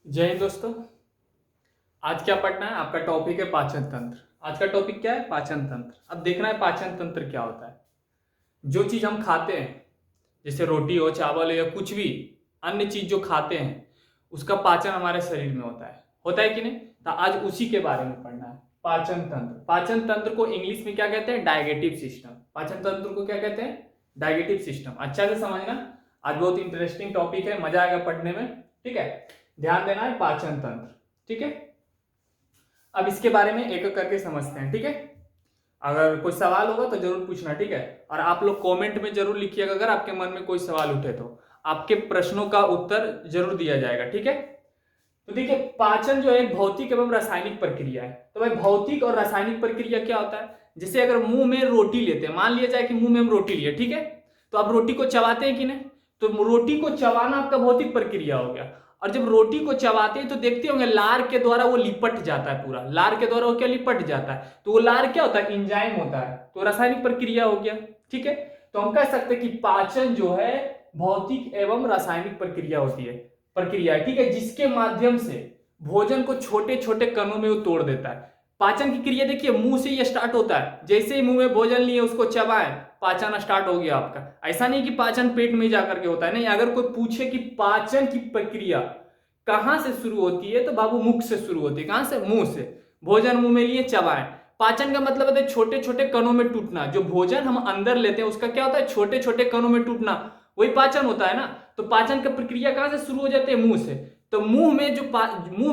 जय हिंद दोस्तों। आज क्या पढ़ना है? आपका टॉपिक है पाचन तंत्र। आज का टॉपिक क्या है? पाचन तंत्र। अब देखना है पाचन तंत्र क्या होता है। जो चीज हम खाते हैं, जैसे रोटी हो, चावल हो या कुछ भी अन्य चीज जो खाते हैं, उसका पाचन हमारे शरीर में होता है कि नहीं? तो आज उसी के बारे में पढ़ना है। पाचन तंत्र। पाचन तंत्र को इंग्लिश में क्या कहते हैं? Digestive system. पाचन तंत्र को क्या कहते हैं? Digestive system. अच्छा से समझना, आज बहुत इंटरेस्टिंग टॉपिक है, मजा आएगा पढ़ने में। ठीक है, ध्यान देना है पाचन तंत्र। ठीक है, अब इसके बारे में एक एक करके समझते हैं। ठीक है, अगर कोई सवाल होगा तो जरूर पूछना। ठीक है, और आप लोग कमेंट में जरूर लिखिएगा अगर आपके मन में कोई सवाल उठे तो आपके प्रश्नों का उत्तर जरूर दिया जाएगा। ठीक है, तो देखिए, पाचन जो है एक भौतिक एवं रासायनिक प्रक्रिया है। तो भाई भौतिक और रासायनिक प्रक्रिया क्या होता है? जैसे अगर मुंह में रोटी लेते हैं, मान लिया जाए कि मुंह में हम रोटी लिए, ठीक है, तो आप रोटी को चबाते हैं कि नहीं? तो रोटी को चबाना आपका भौतिक प्रक्रिया हो गया। और जब रोटी को चबाते हैं तो देखते होंगे लार के द्वारा वो लिपट जाता है, पूरा लार के द्वारा वो क्या लिपट जाता है। तो वो लार क्या होता है? एंजाइम होता है। तो रासायनिक प्रक्रिया हो गया। ठीक है, तो हम कह सकते हैं कि पाचन जो है भौतिक एवं रासायनिक प्रक्रिया है। ठीक है, जिसके माध्यम से भोजन को छोटे छोटे कणों में वो तोड़ देता है। पाचन की क्रिया देखिए मुंह से ही स्टार्ट होता है। जैसे ही मुंह में भोजन लिए उसको चबाएं, पाचन स्टार्ट हो गया आपका। ऐसा नहीं कि पाचन पेट में जाकर के होता है, नहीं। अगर कोई पूछे कि पाचन की प्रक्रिया कहां से शुरू होती है, तो बाबू मुख से शुरू होती है। कहां से? मुंह से। भोजन मुंह में लिए चबाएं। पाचन का मतलब होता है छोटे छोटे कणों में टूटना। जो भोजन हम अंदर लेते हैं उसका क्या होता है? छोटे छोटे कणों में टूटना, वही पाचन होता है ना। तो पाचन का प्रक्रिया कहां से शुरू हो जाती है? मुंह से। तो मुंह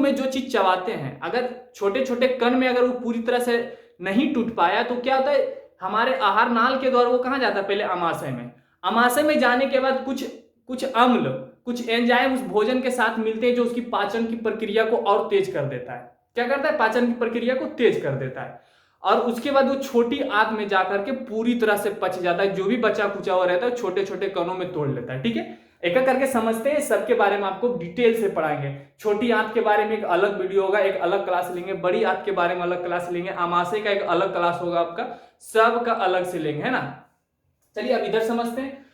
में जो चीज चबाते हैं, अगर छोटे छोटे कण में अगर वो पूरी तरह से नहीं टूट पाया तो क्या होता है? हमारे आहार नाल के द्वारा वो कहां जाता है? पहले अमाशय में। अमाशय में जाने के बाद कुछ कुछ अम्ल, कुछ एंजाइम उस भोजन के साथ मिलते हैं जो उसकी पाचन की प्रक्रिया को और तेज कर देता है। क्या करता है? पाचन की प्रक्रिया को तेज कर देता है। और उसके बाद वो छोटी आंत में जाकर के पूरी तरह से पच जाता है। जो भी बचा कुचा हुआ रहता है छोटे छोटे कणों में तोड़ लेता है। ठीक है, एक एक करके समझते हैं। सबके बारे में आपको डिटेल से पढ़ाएंगे। छोटी आंत के बारे में एक अलग वीडियो होगा, एक अलग क्लास लेंगे। बड़ी आंत के बारे में अलग क्लास लेंगे। आमाशय का एक अलग क्लास होगा आपका। सबका अलग से लेंगे, है ना। चलिए अब इधर समझते हैं।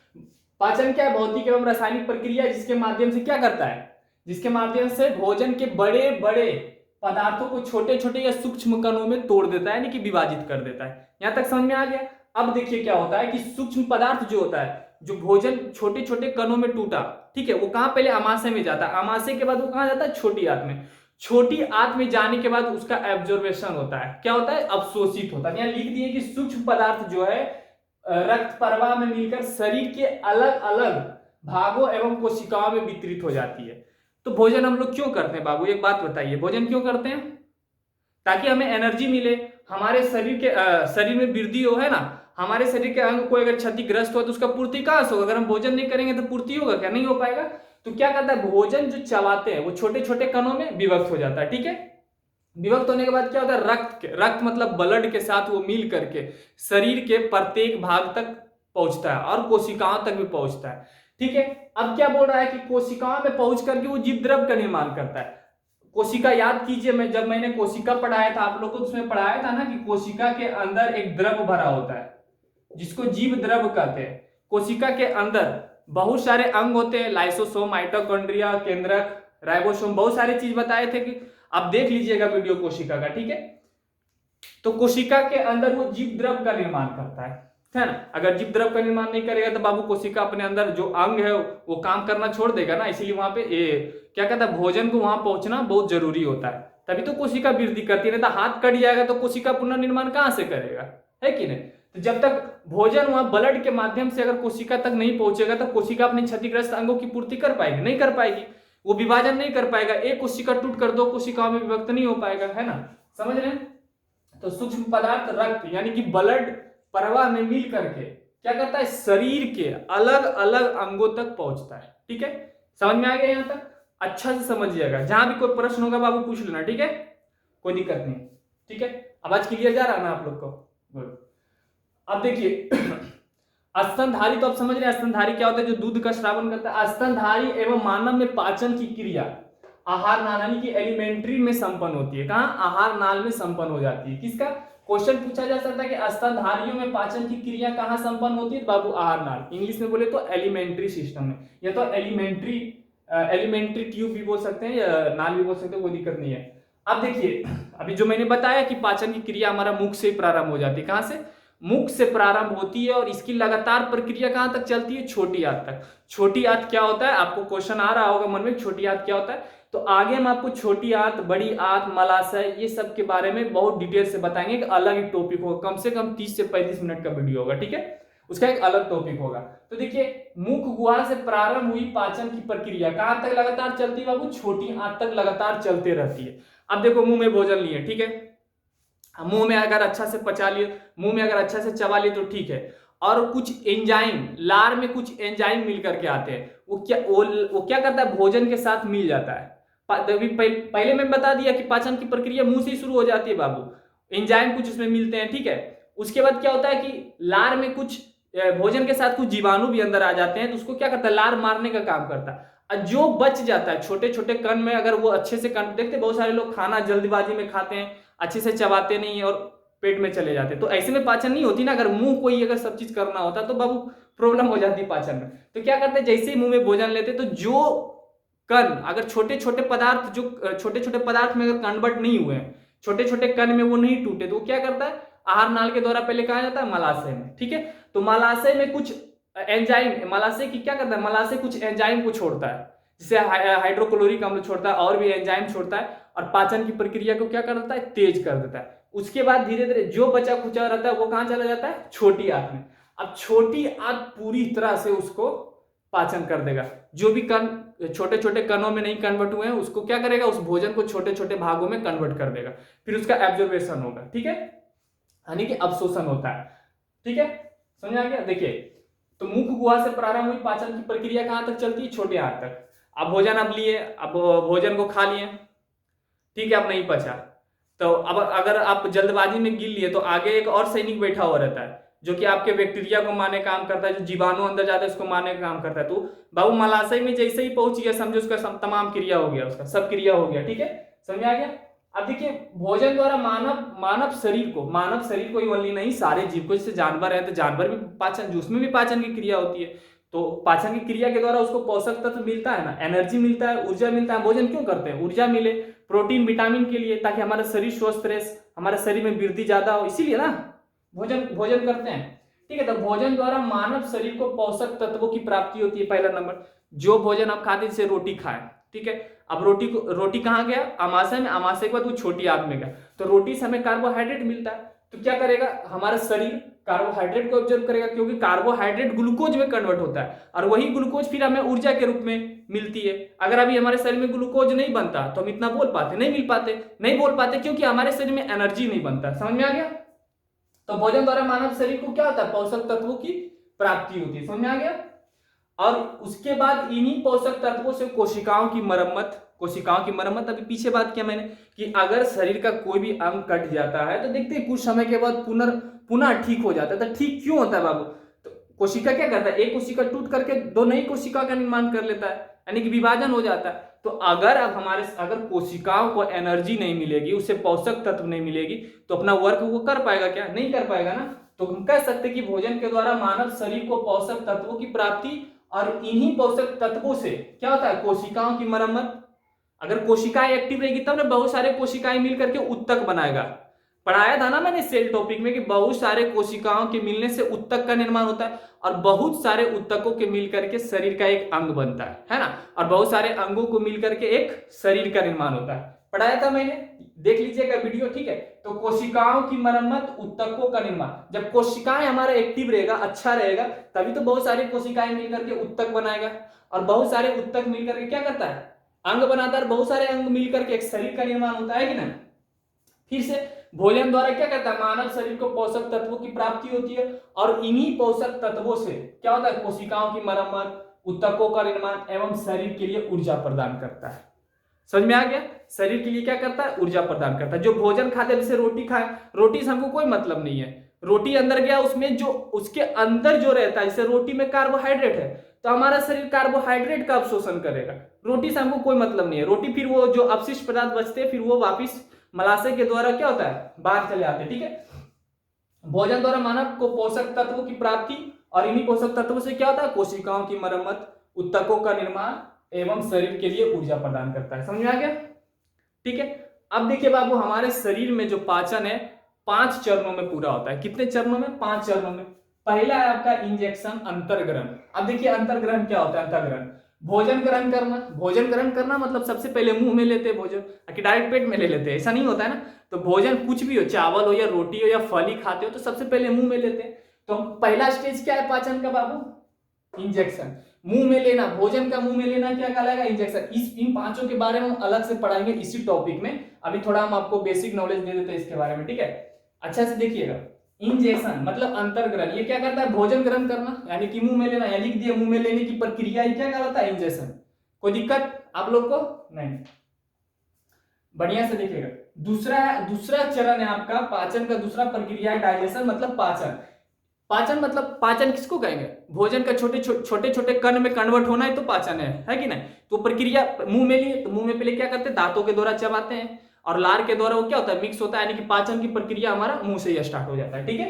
पाचन क्या है? भौतिक एवं रासायनिक प्रक्रिया जिसके माध्यम से क्या करता है? जिसके माध्यम से भोजन के बड़े बड़े पदार्थों को छोटे छोटे या सूक्ष्म कणों में तोड़ देता है, यानी कि विभाजित कर देता है। यहां तक समझ में आ गया? अब देखिए क्या होता है कि सूक्ष्म पदार्थ जो होता है, जो भोजन छोटे छोटे कणों में टूटा, ठीक है, वो कहां? पहले अमाशय में जाता है। अमाशय के बाद वो कहां जाता है? छोटी आंत में। छोटी आंत में जाने के बाद उसका एब्जॉर्बेशन होता है। क्या होता है? अवशोषित होता है। यहां लिख दिए कि सूक्ष्म पदार्थ जो है रक्त प्रवाह में मिलकर शरीर के अलग अलग भागों एवं कोशिकाओं में वितरित हो जाती है। तो भोजन हम लोग क्यों करते हैं बाबू? एक बात बताइए, भोजन क्यों करते हैं? ताकि हमें एनर्जी मिले, हमारे शरीर में वृद्धि हो, है ना। हमारे शरीर के अंग कोई अगर क्षतिग्रस्त हो तो उसका पूर्ति कहां से होगा? अगर हम भोजन नहीं करेंगे तो पूर्ति होगा क्या? नहीं हो पाएगा। तो क्या करता है? भोजन जो चबाते हैं वो छोटे छोटे कणों में विभक्त हो जाता है। ठीक है, विभक्त होने के बाद क्या होता है? रक्त मतलब ब्लड के साथ वो मिल करके शरीर के प्रत्येक भाग तक पहुंचता है और कोशिकाओं तक भी पहुंचता है। ठीक है, अब क्या बोल रहा है कि कोशिकाओं में पहुंच करके वो जीव द्रव का निर्माण करता है। कोशिका, याद कीजिए, जब मैंने कोशिका पढ़ाया था आप लोग को, उसमें पढ़ाया था ना कि कोशिका के अंदर एक द्रव भरा होता है जिसको जीव द्रव कहते हैं। कोशिका के अंदर बहुत सारे अंग होते हैं, लाइसोसोम, माइटोकॉन्ड्रिया, केंद्रक, राइबोसोम, बहुत सारे चीज बताए थे कि आप देख लीजिएगा वीडियो कोशिका का। ठीक है, तो कोशिका के अंदर वो जीव द्रव का निर्माण करता है ना। अगर जीव द्रव का निर्माण नहीं करेगा तो बाबू कोशिका अपने अंदर जो अंग है वो काम करना छोड़ देगा ना। इसीलिए वहां पे क्या कहता है, भोजन को वहां पहुंचना बहुत जरूरी होता है। तभी तो कोशिका वृद्धि करती है। नहीं तो हाथ कट जाएगा तो कोशिका पुनर्निर्माण कहां से करेगा? है कि नहीं? तो जब तक भोजन वहां ब्लड के माध्यम से अगर कोशिका तक नहीं पहुंचेगा तो कोशिका अपने क्षतिग्रस्त अंगों की पूर्ति कर पाएगी? नहीं कर पाएगी। वो विभाजन नहीं कर पाएगा। एक कोशिका टूट कर दो कोशिकाओं में विभक्त नहीं हो पाएगा, है ना। समझ रहे हैं? तो सूक्ष्म पदार्थ रक्त यानी कि ब्लड प्रवाह में मिल करके क्या करता है? शरीर के अलग अलग अंगों तक पहुंचता है। ठीक है, समझ में आ गया? यहां तक अच्छा से समझिएगा। जहां भी कोई प्रश्न होगा बाबू पूछ लेना। ठीक है, कोई दिक्कत नहीं। ठीक है, आवाज क्लियर जा रहा है ना आप लोग को? गुड। अब देखिए स्तनधारी, तो आप समझ रहे हैं स्तनधारी क्या होता है? जो दूध का श्रावण करता है। स्तनधारी एवं मानव में पाचन की क्रिया आहार नाल यानी कि एलिमेंट्री में संपन्न होती है। कहां? आहार नाल में संपन्न हो जाती है। किसका क्वेश्चन पूछा जा सकता है कि स्तनधारियों में पाचन की क्रिया कहां संपन्न होती है? बाबू आहार नाल। इंग्लिश में बोले तो एलिमेंट्री सिस्टम में, या तो एलिमेंट्री एलिमेंट्री ट्यूब भी बोल सकते हैं या नाल भी बोल सकते हैं, कोई दिक्कत नहीं है। अब देखिए, अभी जो मैंने बताया कि पाचन की क्रिया हमारा मुख से प्रारंभ हो जाती है। कहां से? मुख से प्रारंभ होती है और इसकी लगातार प्रक्रिया कहां तक चलती है? छोटी आंत तक। छोटी आंत क्या होता है? आपको क्वेश्चन आ रहा होगा मन में, छोटी आंत क्या होता है? तो आगे हम आपको छोटी आंत, बड़ी आंत, मलाशय, ये सब के बारे में बहुत डिटेल से बताएंगे। एक अलग ही टॉपिक होगा, कम से कम 30 से 35 मिनट का वीडियो होगा, ठीक है? उसका एक अलग टॉपिक होगा। तो देखिए, मुख गुहा से प्रारंभ हुई पाचन की प्रक्रिया कहां तक लगातार चलती है बाबू? छोटी आंत तक लगातार चलते रहती है। अब देखो, मुंह में भोजन लिए, ठीक है, मुंह में अगर अच्छा से पचा लिए, मुंह में अगर अच्छा से चबा लिए तो ठीक है। और कुछ एंजाइम, लार में कुछ एंजाइम मिल करके आते हैं, वो क्या करता है? भोजन के साथ मिल जाता है। पहले मैं बता दिया कि पाचन की प्रक्रिया मुंह से ही शुरू हो जाती है बाबू, एंजाइम कुछ उसमें मिलते हैं, ठीक है। उसके बाद क्या होता है कि लार में कुछ भोजन के साथ कुछ जीवाणु भी अंदर आ जाते हैं, तो उसको क्या करता है? लार मारने का काम करता है। और जो बच जाता है छोटे छोटे कण में, अगर वो अच्छे से कण, देखते बहुत सारे लोग खाना जल्दबाजी में खाते हैं, अच्छे से चबाते नहीं और पेट में चले जाते, तो ऐसे में पाचन नहीं होती ना। अगर मुंह कोई अगर सब चीज करना होता तो बाबू प्रॉब्लम हो जाती पाचन में। तो क्या करते हैं? जैसे ही मुंह में भोजन लेते तो जो कण, अगर छोटे छोटे पदार्थ, जो छोटे छोटे पदार्थ में अगर कन्वर्ट नहीं हुए हैं, छोटे छोटे कण में वो नहीं टूटे, तो वो क्या करता है? आहार नाल के द्वारा पहले कहा जाता है मलाशय में, ठीक है। तो मलाशय में कुछ एंजाइम, मलाशय की क्या करता है? मलाशय कुछ एंजाइम को छोड़ता है, जिसे हाइड्रोक्लोरिक अम्ल छोड़ता है और भी एंजाइम छोड़ता है, और पाचन की प्रक्रिया को क्या करता है? तेज कर देता है। उसके बाद धीरे धीरे जो बचा खुचा रहता है वो कहां चला जाता है? छोटी आंत में। अब छोटी आंत पूरी तरह से उसको पाचन कर देगा। जो भी कण छोटे छोटे कणों में नहीं कन्वर्ट हुए हैं उसको क्या करेगा? उस भोजन को छोटे छोटे भागों में कन्वर्ट कर देगा, फिर उसका एब्जॉर्बेशन होगा, ठीक है, यानी कि अवशोषण होता है, ठीक है। समझ आ गया? देखिए, तो मुख गुहा से प्रारंभ हुई पाचन की प्रक्रिया कहां तक चलती है? छोटे आंत तक। अब भोजन अब लिए, अब भोजन को खा लिए, ठीक है, अब नहीं पचा, तो अब अगर आप जल्दबाजी में गिर लिए तो आगे एक और सैनिक बैठा हुआ रहता है, जो कि आपके बैक्टीरिया को मारने काम करता है, जो जीवाणु अंदर जाता है उसको मारने का काम करता है। तो बाबू मलाशय में जैसे ही पहुंच गया, समझो उसका तमाम क्रिया हो गया, उसका सब क्रिया हो गया, ठीक है, समझ आ गया। अब देखिए, भोजन द्वारा मानव शरीर को ही ओनली नहीं, सारे जीव को, जैसे जानवर है तो जानवर भी पाचन, उसमें भी पाचन की क्रिया होती है, तो पाचन की क्रिया के द्वारा उसको पोषक तत्व मिलता है ना, एनर्जी मिलता है, ऊर्जा मिलता है। भोजन क्यों करते हैं? ऊर्जा मिले, प्रोटीन विटामिन के लिए, ताकि हमारा शरीर स्वस्थ रहे, हमारे शरीर में वृद्धि ज्यादा हो, इसीलिए ना भोजन करते हैं, ठीक है। तो भोजन द्वारा मानव शरीर को पोषक तत्वों की प्राप्ति होती है। पहला नंबर, जो भोजन आप खाते हैं, जैसे रोटी खाएं, ठीक है, अब रोटी कहाँ गया? आमाशय में, आमाशय के बाद वो छोटी आंत में गया, तो रोटी से हमें कार्बोहाइड्रेट मिलता है। तो क्या करेगा हमारा शरीर? कार्बोहाइड्रेट को ऑब्जर्व करेगा, क्योंकि कार्बोहाइड्रेट ग्लूकोज में कन्वर्ट होता है, और वही ग्लूकोज फिर हमें ऊर्जा के रूप में मिलती है। अगर अभी हमारे शरीर में ग्लूकोज नहीं बनता तो हम इतना बोल पाते? नहीं बोल पाते, क्योंकि हमारे शरीर में एनर्जी नहीं बनता। समझ में आ गया? तो भोजन द्वारा मानव शरीर को क्या होता है? पोषक तत्वों की प्राप्ति होती है। समझ में आ गया? और उसके बाद इन्हीं पोषक तत्वों से कोशिकाओं की मरम्मत, अभी पीछे बात किया मैंने कि अगर शरीर का कोई भी अंग कट जाता है तो देखते हैं कुछ समय के बाद पुनः ठीक हो जाता है। तो ठीक क्यों होता है बाबू? तो कोशिका क्या करता है? एक कोशिका टूट करके दो नई कोशिका का निर्माण कर लेता है, यानी कि विभाजन हो जाता है। तो अगर कोशिकाओं को एनर्जी नहीं मिलेगी, उसे पोषक तत्व नहीं मिलेगी, तो अपना वर्क वो कर पाएगा क्या? नहीं कर पाएगा ना। तो हम कह सकते कि भोजन के द्वारा मानव शरीर को पोषक तत्वों की प्राप्ति, और इन्हीं पोषक तत्वों से क्या होता है? कोशिकाओं की मरम्मत। अगर कोशिकाएं एक्टिव रहेगी तब ना बहुत सारे कोशिकाएं मिल करके उत्तक बनाएगा। पढ़ाया था ना मैंने सेल टॉपिक में कि बहुत सारे कोशिकाओं के मिलने से उत्तक का निर्माण होता है, और बहुत सारे उत्तकों के मिल करके शरीर का एक अंग बनता है ना, और बहुत सारे अंगों को मिल करके एक शरीर का निर्माण होता है। पढ़ाया था मैंने, देख लीजिएगा वीडियो, ठीक है। तो कोशिकाओं की मरम्मत, उत्तकों का निर्माण, जब कोशिकाएं हमारा एक्टिव रहेगा, अच्छा रहेगा, तभी तो बहुत सारी कोशिकाएं मिलकर के उत्तक बनाएगा, और बहुत सारे उत्तक मिलकर के क्या करता है? अंग बनाता है। बहुत सारे अंग मिलकर के एक शरीर का निर्माण होता है कि ना। फिर से भोजन द्वारा क्या करता है? मानव शरीर को पोषक तत्वों की प्राप्ति होती है, और इन्हीं पोषक तत्वों से क्या होता है? कोशिकाओं की मरम्मत, उत्तकों का निर्माण एवं शरीर के लिए ऊर्जा प्रदान करता है। समझ में आ गया? शरीर के लिए क्या करता है? ऊर्जा प्रदान करता है। जो भोजन खाते हैं, जैसे रोटी खाए, रोटी से हमको कोई मतलब नहीं है, रोटी अंदर गया, उसमें जो उसके अंदर जो रहता है, जैसे रोटी में कार्बोहाइड्रेट है, तो हमारा शरीर कार्बोहाइड्रेट का अवशोषण करेगा। रोटी से हमको कोई मतलब नहीं है। रोटी फिर वो जो अपशिष्ट पदार्थ बचते हैं, फिर वो वापिस मलाशय के द्वारा क्या होता है? बाहर चले आते हैं, ठीक है। भोजन द्वारा मानव को पोषक तत्वों की प्राप्ति, और इन्हीं पोषक तत्वों से क्या होता है? कोशिकाओं की मरम्मत, उत्तकों का निर्माण, एवं शरीर के लिए ऊर्जा प्रदान करता है। समझ में आ गया? ठीक है। अब देखिए बाबू, हमारे शरीर में जो पाचन है 5 चरणों में पूरा होता है। कितने चरणों में? 5 चरणों में। पहला है आपका इंजेक्शन, अंतर्ग्रहण। अब देखिए अंतर्ग्रहण क्या होता है? अंतर्ग्रहण भोजन ग्रहण करना। भोजन ग्रहण करना मतलब सबसे पहले मुंह में लेते हैं भोजन, कि डायरेक्ट पेट में ले लेते हैं, ऐसा नहीं होता है ना। तो भोजन कुछ भी हो, चावल हो या रोटी हो या फल ही खाते हो, तो सबसे पहले मुंह में लेते हैं। तो पहला स्टेज क्या है पाचन का बाबू? इंजेक्शन, मुंह में लेना। भोजन का मुंह में लेना क्या कहलाएगा? इंजेक्शन। इन पांचों के बारे में हम अलग से पढ़ाएंगे इसी टॉपिक में। अभी थोड़ा हम आपको बेसिक नॉलेज दे देते हैं इसके बारे में, ठीक है? अच्छा से देखिएगा, इंजेक्शन मतलब अंतर्ग्रहण, ये क्या करता है? भोजन ग्रहण करना, यानी कि मुंह में लेना, या लिख दिया मुंह में लेने की प्रक्रिया, ये क्या कहलाता है? इंजेक्शन। कोई दिक्कत आप लोग को? नहीं, बढ़िया से देखिएगा। दूसरा चरण है आपका पाचन का, दूसरा प्रक्रिया है डाइजेशन, मतलब पाचन। पाचन मतलब, पाचन किसको कहेंगे? भोजन का छोटे छोटे कण में कन्वर्ट होना ही तो पाचन है कि नहीं? तो प्रक्रिया मुंह में लिए, तो मुंह में पहले क्या करते हैं? दांतों के द्वारा चबाते हैं, और लार के द्वारा वो क्या होता है? मिक्स होता है, यानी कि पाचन की प्रक्रिया हमारा मुंह से ही स्टार्ट हो जाता है, ठीक है?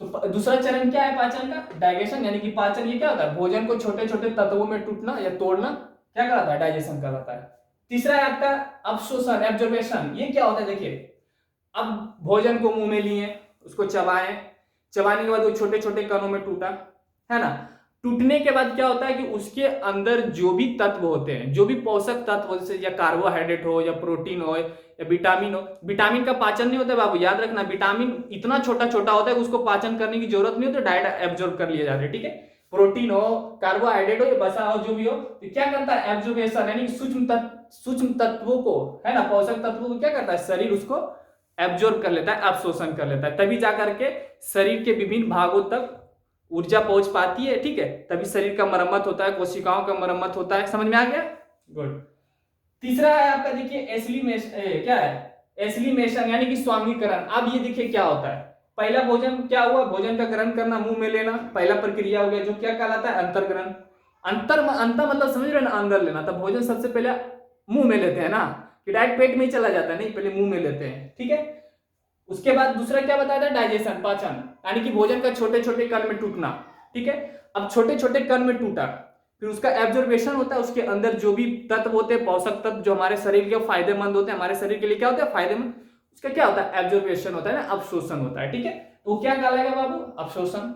तो दूसरा चरण क्या है पाचन का? डाइजेशन, यानी कि पाचन ये क्या होता है? भोजन को छोटे छोटे तत्वों में टूटना या तोड़ना, क्या कहलाता है? डाइजेशन कहलाता है। तीसरा है आपका अवशोषण, एब्जॉर्बेशन। ये क्या होता है? देखिए, अब भोजन को मुंह में लिए, उसको चबाएं, चबाने के बाद वो छोटे छोटे कणों में टूटा, है ना? टूटने के बाद क्या होता है कि उसके अंदर जो भी तत्व होते हैं, जो भी पोषक तत्व, जैसे या कार्बोहाइड्रेट हो या प्रोटीन हो या विटामिन हो। विटामिन का पाचन नहीं होता है बाबू, याद रखना। विटामिन इतना छोटा छोटा होता है कि उसको पाचन करने की जरूरत नहीं होती, डायरेक्ट एब्जॉर्ब कर लिया जाता है, ठीक है? प्रोटीन हो, कार्बोहाइड्रेट हो या वसा हो, जो भी हो, तो क्या करता है? एब्जॉर्बेशन, यानी सूक्ष्म तत्वों को, है ना, पोषक तत्वों को क्या करता है? शरीर उसको एब्जॉर्ब कर लेता है, अवशोषण कर लेता है, तभी जाकर के शरीर के विभिन्न भागों तक ऊर्जा पहुंच पाती है, ठीक है? तभी शरीर का मरम्मत होता है, कोशिकाओं का मरम्मत होता है। समझ में आ गया? गुड। तीसरा है आपका, देखिए एसिलिमेशन। क्या है? एसिलिमेशन, यानी कि स्वांगीकरण। अब ये देखिए क्या होता है। पहला भोजन क्या हुआ? भोजन का ग्रहण करना, मुंह में लेना, पहला प्रक्रिया हो गया, जो क्या कहलाता है? अंतर्ग्रहण। अंतर मतलब समझ रहे ना, अंदर लेना। तब भोजन सबसे पहले मुंह में लेते हैं ना, कि डायरेक्ट पेट में ही चला जाता है, नहीं, पहले मुंह में लेते हैं, ठीक है? उसके बाद दूसरा क्या बताया था? डाइजेशन, पाचन, यानी कि भोजन का छोटे छोटे कण में टूटना, ठीक है? अब छोटे छोटे कण में टूटा, फिर उसका एब्जॉर्बेशन होता है। उसके अंदर जो भी तत्व होते हैं, पोषक तत्व, जो हमारे शरीर के फायदेमंद होते हैं, हमारे शरीर के लिए क्या होता है? फायदेमंद, उसका क्या होता है? एब्जॉर्बेशन होता है ना, अवशोषण होता है, ठीक है? तो क्या कहलाएगा बाबू? अवशोषण।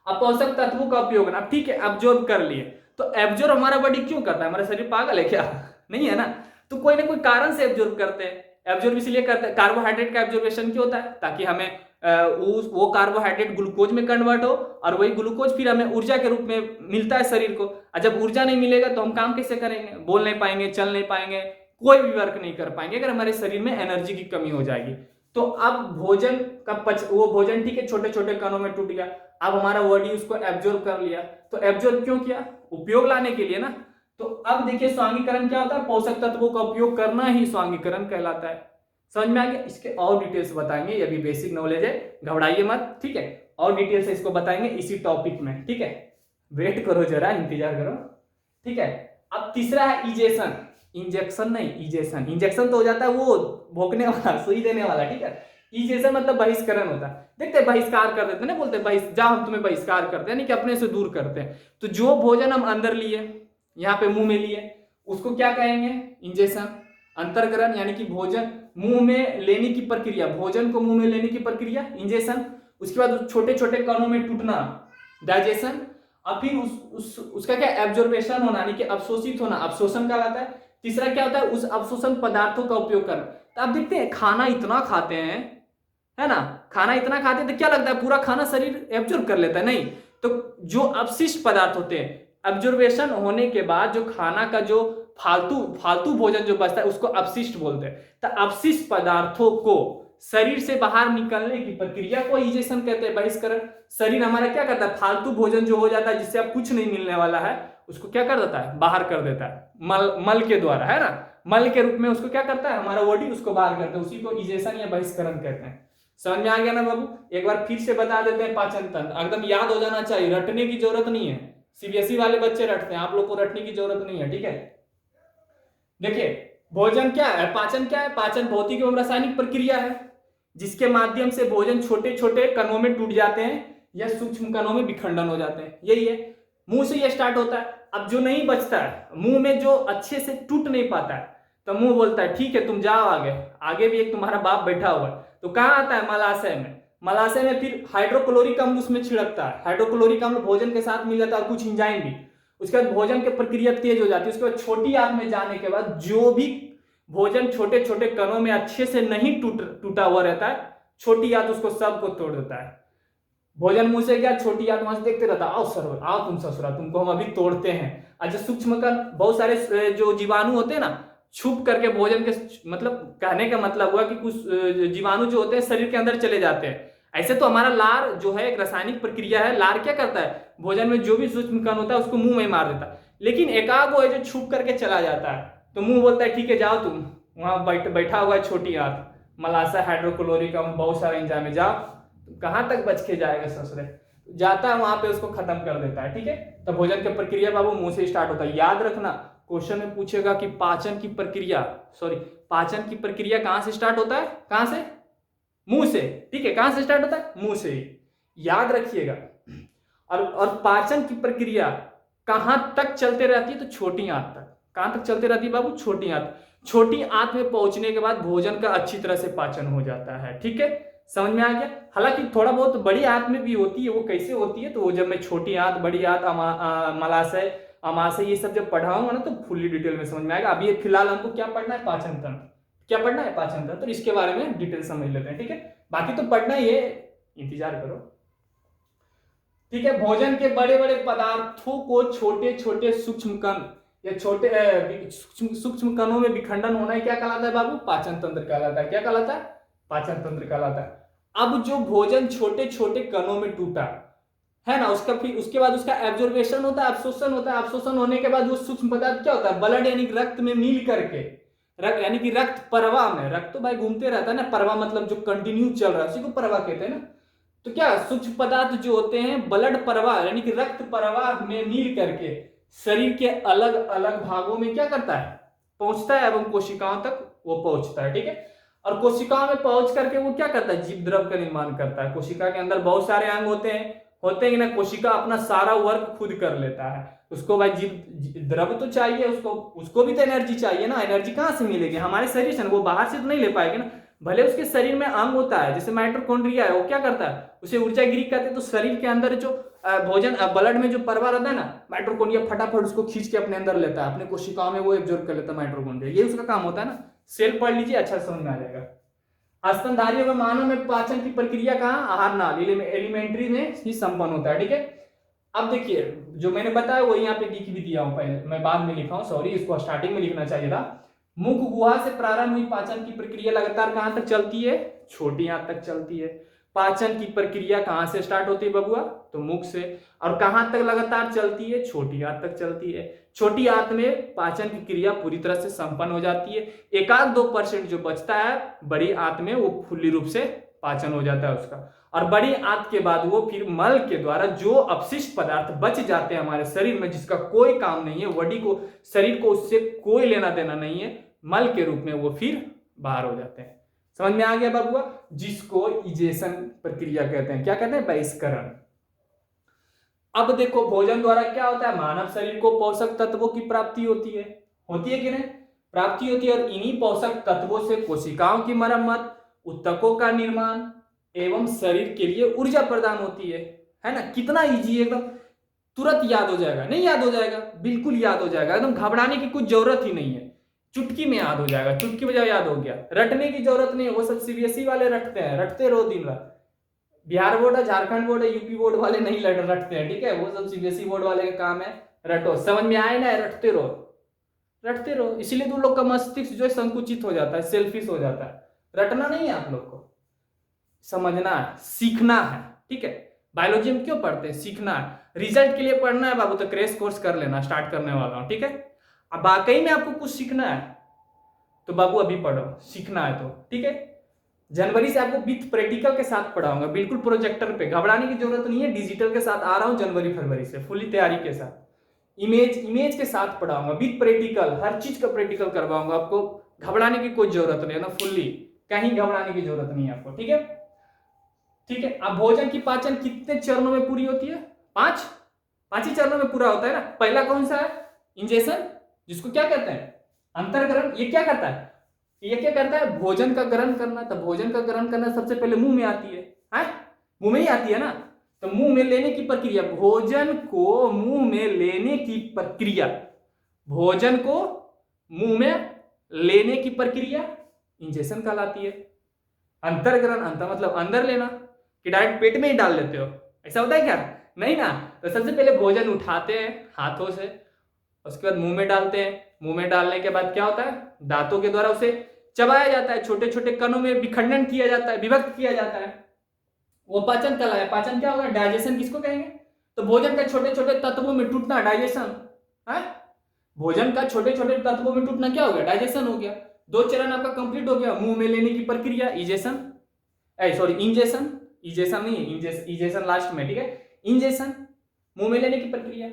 अब पोषक तत्वों का उपयोग ना, ठीक है, एब्जॉर्ब कर लिए। तो एब्जॉर्ब हमारा बॉडी क्यों करता है? हमारा शरीर पागल है क्या? नहीं है ना। तो कोई ना कोई कारण से एब्जॉर्ब करते हैं। एब्जॉर्ब इसलिए करते हैं, कार्बोहाइड्रेट का एब्जॉर्बेशन क्यों होता है? ताकि हमें वो कार्बोहाइड्रेट ग्लूकोज में कन्वर्ट हो, और वही ग्लूकोज फिर हमें ऊर्जा के रूप में मिलता है शरीर को। और जब ऊर्जा नहीं मिलेगा तो हम काम कैसे करेंगे? बोल नहीं पाएंगे, चल नहीं पाएंगे, कोई भी वर्क नहीं कर पाएंगे, अगर हमारे शरीर में एनर्जी की कमी हो जाएगी। तो अब भोजन का वो भोजन, ठीक है, छोटे छोटे कणों में टूट गया, अब हमारा बॉडी उसको एब्जॉर्ब कर लिया। तो एब्जॉर्ब क्यों किया? उपयोग लाने के लिए ना। तो अब देखिए स्वांगीकरण क्या होता है? पोषक तत्वों का उपयोग करना ही स्वांगीकरण कहलाता है। समझ में आ गया? इसके और डिटेल्स बताएंगे, ये भी बेसिक नॉलेज है, घबराइए मत, ठीक है? और डिटेल से इसको बताएंगे इसी टॉपिक में, ठीक है? वेट करो, जरा इंतजार करो, ठीक है? अब तीसरा है इजेशन। इंजेक्शन नहीं, इजेशन। इंजेक्शन तो हो जाता है वो भोंकने वाला, सुई देने वाला, ठीक है? इजेशन मतलब बहिष्करण होता है। देखते बहिष्कार कर देते हैं ना, बोलते जा हम तुम्हें बहिष्कार करते हैं, नहीं कि अपने से दूर करते हैं। तो जो भोजन हम अंदर लिए, यहाँ पे मुंह में लिए, उसको क्या कहेंगे? इंजेक्शन। अंतर्ग्रहण, यानी कि भोजन मुंह में लेने की प्रक्रिया, भोजन को मुंह में लेने की प्रक्रिया, इंजेक्शन। उसके बाद छोटे छोटे कणों में टूटना, डाइजेशन। और फिर उसका क्या? एब्जॉर्बेशन होना, यानी कि अवशोषित होना, अवशोषण कहलाता है। तीसरा क्या होता है? उस अवशोषण पदार्थों का उपयोग करना। तो आप देखते हैं खाना इतना खाते हैं, है ना, खाना इतना खाते हैं तो क्या लगता है पूरा खाना शरीर एब्जॉर्ब कर लेता है? नहीं। तो जो अपशिष्ट पदार्थ होते हैं, एब्जॉर्बेशन होने के बाद जो खाना का जो फालतू भोजन जो बचता है, उसको अपशिष्ट बोलते हैं। तो अपशिष्ट पदार्थों को शरीर से बाहर निकलने की प्रक्रिया को इजेशन कहते हैं, बहिष्करण। शरीर हमारा क्या करता है? फालतू भोजन जो हो जाता है, जिससे अब कुछ नहीं मिलने वाला है, उसको क्या कर देता है? बाहर कर देता है, मल के द्वारा, है ना, मल के रूप में उसको क्या करता है हमारा बॉडी? उसको बाहर करता है। उसी को इजेशन या बहिष्करण कहते हैं। समझ में आ गया ना बाबू? एक बार फिर से बता देते हैं। पाचन तंत्र एकदम याद हो जाना चाहिए, रटने की जरूरत नहीं है। सीबीएसई वाले बच्चे रटते हैं, आप लोग को रटने की जरूरत नहीं है, ठीक है? देखिए भोजन क्या है, पाचन क्या है? पाचन भौतिक एवं रासायनिक प्रक्रिया है, जिसके माध्यम से भोजन छोटे छोटे कणों में टूट जाते हैं या सूक्ष्म कणों में विखंडन हो जाते हैं, यही है। मुंह से ये स्टार्ट होता है। अब जो नहीं बचता है, मुंह में जो अच्छे से टूट नहीं पाता है, तो मुंह बोलता है ठीक है तुम जाओ आगे, आगे भी एक तुम्हारा बाप बैठा हुआ है। तो कहाँ आता है? मलाशय में। मलाशय में फिर हाइड्रोक्लोरिक अम्ल उसमें छिड़कता है। हाइड्रोक्लोरिक अम्ल भोजन के साथ मिल जाता है और कुछ एंजाइम भी। उसके बाद भोजन की प्रक्रिया तेज हो जाती है। उसके बाद छोटी आंत में जाने के बाद जो भी भोजन छोटे छोटे कणों में अच्छे से नहीं टूटा हुआ रहता है, छोटी आंत उसको सबको तोड़ देता है। भोजन मुंह से गया, छोटी आंत वहां से देखते रहता, आओ सर आओ तुम ससुरा, तुमको हम अभी तोड़ते हैं। अच्छा, सूक्ष्म कण बहुत सारे जो जीवाणु होते हैं ना, छुप करके भोजन के, मतलब कहने का मतलब हुआ कि कुछ जीवाणु जो होते हैं शरीर के अंदर चले जाते हैं। ऐसे तो हमारा लार जो है एक रासायनिक प्रक्रिया है। लार क्या करता है? भोजन में जो भी सूक्ष्म कण होता है उसको मुंह में मार देता है। लेकिन एकाग वो है जो छुप करके चला जाता है, तो मुंह बोलता है ठीक है जाओ तुम, वहां बैठा हुआ है छोटी आंत, मलाशय, हाइड्रोक्लोरिक अम्ल, बहुत सारे एंजाइम है, जाओ। कहां तक बच के जाएगा ससुरे? जाता है वहां पे, उसको खत्म कर देता है। ठीक है, तो भोजन की प्रक्रिया बाबू मुंह से स्टार्ट होता है। याद रखना, क्वेश्चन में पूछेगा कि पाचन की प्रक्रिया कहां से स्टार्ट होता है? कहां से? मुंह से। ठीक है, कहां से स्टार्ट होता है? मुंह से ही, याद रखिएगा। और पाचन की प्रक्रिया कहां तक चलते रहती है? तो छोटी आंत तक। कहां तक चलते रहती है बाबू? छोटी आंत। छोटी आंत में पहुंचने के बाद भोजन का अच्छी तरह से पाचन हो जाता है। ठीक है, समझ में आ गया? हालांकि थोड़ा बहुत बड़ी आंत में भी होती है। वो कैसे होती है? तो वो जब मैं छोटी आंत, बड़ी आंत, मलाशय, अमाशय, ये सब जब पढ़ाऊंगा ना तो फुल्ली डिटेल में समझ में आएगा। अभी फिलहाल हमको क्या पढ़ना है? पाचन तंत्र। क्या पढ़ना है? पाचन तंत्र। तो इसके बारे में डिटेल समझ लेते हैं। ठीक है, बाकी तो पढ़ना ही है, इंतजार करो। ठीक है, भोजन के बड़े बड़े पदार्थों को छोटे छोटे सूक्ष्म कण या छोटे सूक्ष्म कणों में विखंडन होना ही क्या कहलाता है बाबू? पाचन तंत्र कहलाता है। क्या कहलाता है? पाचन तंत्र कहलाता है। अब जो भोजन छोटे छोटे कणों में टूटा है ना, उसका फिर उसके बाद उसका एब्जॉर्बेशन होता है, अब्सॉर्प्शन होता है। अब्सॉर्प्शन होने के बाद वो सूक्ष्म पदार्थ क्या होता है? ब्लड यानी रक्त में मिल करके, यानी कि रक्त प्रवाह में, रक्त तो भाई घूमते रहता है ना, प्रवाह मतलब जो कंटिन्यू चल रहा है उसी को प्रवाह कहते हैं ना। तो क्या सूक्ष्म पदार्थ जो होते हैं ब्लड प्रवाह यानी कि रक्त प्रवाह में मिल करके शरीर के अलग अलग भागों में क्या करता है? पहुंचता है, एवं कोशिकाओं तक वो पहुंचता है। ठीक है, और कोशिकाओं में पहुंच करके वो क्या करता है? जीव द्रव का निर्माण करता है। कोशिका के अंदर बहुत सारे अंग होते हैं ना, कोशिका अपना सारा वर्क खुद कर लेता है। उसको भाई जीव द्रव तो चाहिए, उसको भी तो एनर्जी चाहिए ना। एनर्जी कहां से मिलेगी? हमारे शरीर से, वो बाहर से तो नहीं ले पाएगा ना। भले उसके शरीर में अंग होता है, जैसे माइटोकॉन्ड्रिया है, वो क्या करता है? उसे ऊर्जा गृह कहते हैं। तो शरीर के अंदर जो भोजन ब्लड में जो प्रवाह रहता है ना, माइटोकॉन्ड्रिया फटाफट उसको खींच के अपने अंदर लेता है, अपने कोशिकाओं में वो एब्जॉर्ब कर लेता है माइटोकॉन्ड्रिया। ये उसका काम होता है ना। सेल पढ़ लीजिए, अच्छा समझ में आ जाएगा। स्तनधारियों में, मानव में पाचन की प्रक्रिया कहां? आहार नाल, एलिमेंट्री में ही संपन्न होता है। ठीक है, अब देखिए जो मैंने बताया वो यहाँ पे लिख भी दिया हूं, पहले मैं बाद में लिखा हूं, सॉरी, इसको स्टार्टिंग में लिखना चाहिए था। मुख गुहा से प्रारंभ हुई पाचन की प्रक्रिया लगातार कहां तक चलती है? छोटी आंत तक चलती है। पाचन की प्रक्रिया कहां से स्टार्ट होती है बबुआ? तो मुख से। और कहां तक लगातार चलती है? छोटी आंत तक चलती है। छोटी आंत में पाचन की क्रिया पूरी तरह से संपन्न हो जाती है। 1-2% जो बचता है बड़ी आंत में, वो फुल्ली रूप से पाचन हो जाता है उसका। और बड़ी आंत के बाद वो फिर मल के द्वारा जो अपशिष्ट पदार्थ बच जाते हैं हमारे शरीर में, जिसका कोई काम नहीं है, बॉडी को, शरीर को उससे कोई लेना देना नहीं है, मल के रूप में वो फिर बाहर हो जाते हैं। समझ में आ गया बाबुआ? जिसको इजेशन प्रक्रिया कहते हैं। क्या कहते हैं? बहिष्करण। अब देखो भोजन द्वारा क्या होता है? मानव शरीर को पोषक तत्वों की प्राप्ति होती है कि नहीं? प्राप्ति होती है। और इन्हीं पोषक तत्वों से कोशिकाओं की मरम्मत, ऊतकों का निर्माण एवं शरीर के लिए ऊर्जा प्रदान होती है ना? कितना इजी, एकदम तुरंत याद हो जाएगा। नहीं याद हो जाएगा? बिल्कुल याद हो जाएगा, एकदम घबराने की कुछ जरूरत ही नहीं है, चुटकी में याद हो जाएगा। चुटकी बजाय याद हो गया, रटने की जरूरत नहीं है। वो सब सीबीएसई वाले रटते हैं, रटते रहो दिन रात। बिहार बोर्ड है, झारखंड बोर्ड है, यूपी बोर्ड वाले नहीं रटते हैं। ठीक है, वो सब सीबीएसई बोर्ड वाले का काम है, रटो, समझ में आए ना, रटते रहो। इसीलिए तुम लोग का मस्तिष्क जो है संकुचित हो जाता है, सेल्फिश हो जाता है। रटना नहीं है आप लोग को, समझना है, सीखना है। ठीक है, बायोलॉजी में क्यों पढ़ते हैं? सीखना है। रिजल्ट के लिए पढ़ना है बाबू तो क्रैश कोर्स कर लेना, स्टार्ट करने वाला हूं। ठीक है, अब वाकई में आपको कुछ सीखना है तो बाबू अभी पढ़ो, सीखना है तो। ठीक है, जनवरी से आपको विथ प्रैक्टिकल के साथ पढ़ाऊंगा, बिल्कुल प्रोजेक्टर पे, घबराने की जरूरत नहीं है। डिजिटल के साथ आ रहा हूं जनवरी फरवरी से, फुली तैयारी के साथ, इमेज के साथ पढ़ाऊंगा, विथ प्रैक्टिकल, हर चीज का प्रैक्टिकल करवाऊंगा आपको। घबराने की कोई जरूरत नहीं है ना, फुल्ली, कहीं घबराने की जरूरत नहीं है आपको। ठीक है, अब भोजन की पाचन कितने चरणों में पूरी होती है? 5। 5 ही चरणों में पूरा होता है ना। पहला कौन सा है? इंजेशन, जिसको क्या कहते हैं? अंतर्ग्रहण। ये क्या करता है? ये क्या करता है? भोजन का ग्रहण करना। तो भोजन का ग्रहण करना सबसे पहले मुंह में आती है, मुंह में ही आती है ना। तो मुंह में लेने की प्रक्रिया, भोजन को मुंह में लेने की प्रक्रिया, भोजन को मुंह में लेने की प्रक्रिया इंजेशन कहलाती है। अंतर्ग्रहण, अंतर मतलब अंदर लेना, कि डायरेक्ट पेट में ही डाल लेते हो, ऐसा होता है क्या? नहीं ना। तो सबसे पहले भोजन उठाते हैं हाथों से, उसके बाद मुंह में डालते हैं। मुंह में डालने के बाद क्या होता है? दांतों के द्वारा उसे चबाया जाता है, छोटे छोटे कणों में विखंडन किया जाता है, विभक्त किया जाता है, वो पाचन कहलाता है। पाचन क्या होगा? डाइजेशन किसको कहेंगे? तो भोजन का छोटे छोटे तत्वों में टूटना डाइजेशन है। भोजन का छोटे छोटे तत्वों में टूटना क्या हो गया? डाइजेशन हो गया। 2 चरण आपका कंप्लीट हो गया। मुंह में लेने की प्रक्रिया इजेशन, सॉरी इंजेशन, इजेशन नहीं, इजेशन लास्ट में, ठीक है। इंजेशन मुंह में लेने की प्रक्रिया,